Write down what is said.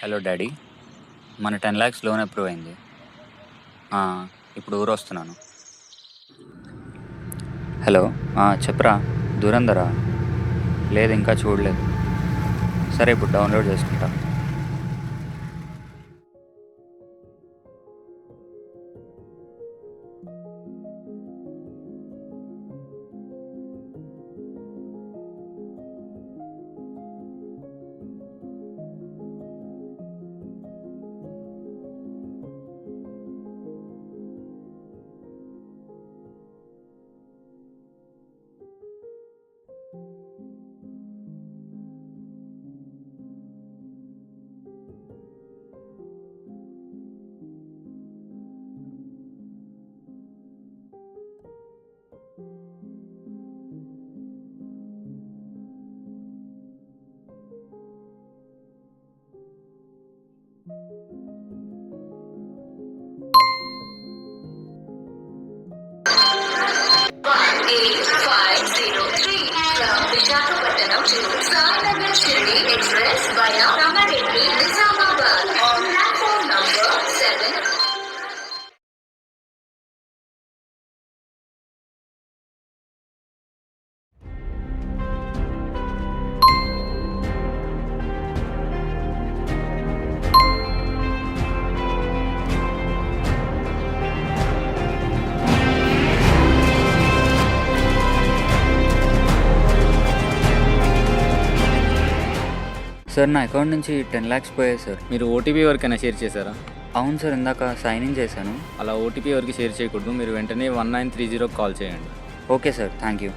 Hello daddy, మన 10 lakhs loan approve అయింది. ఆ, ఇప్పుడు ఊరు వస్తున్నాను. హలో, చెప్పరా. దూరందరా? లేదు, ఇంకా చూడలేదు. సరే, ఇప్పుడు డౌన్లోడ్ చేసుకుంటా. Visakhapatnam to Sanagar Shirdi Express via Ramareddy, Nizamabad on platform number 7. Sir, నా అకౌంట్ నుంచి 10 lakhs పోయాయి సార్. మీరు ఓటీపీ ఎవరికైనా షేర్ చేశారా? అవును సార్, ఇందాక సైన్ ఇన్ చేశాను. అలా ఓటీపీ ఎవరికి షేర్ చేయకూడదు. మీరు వెంటనే 1930 కాల్ చేయండి. Okay sir, thank you.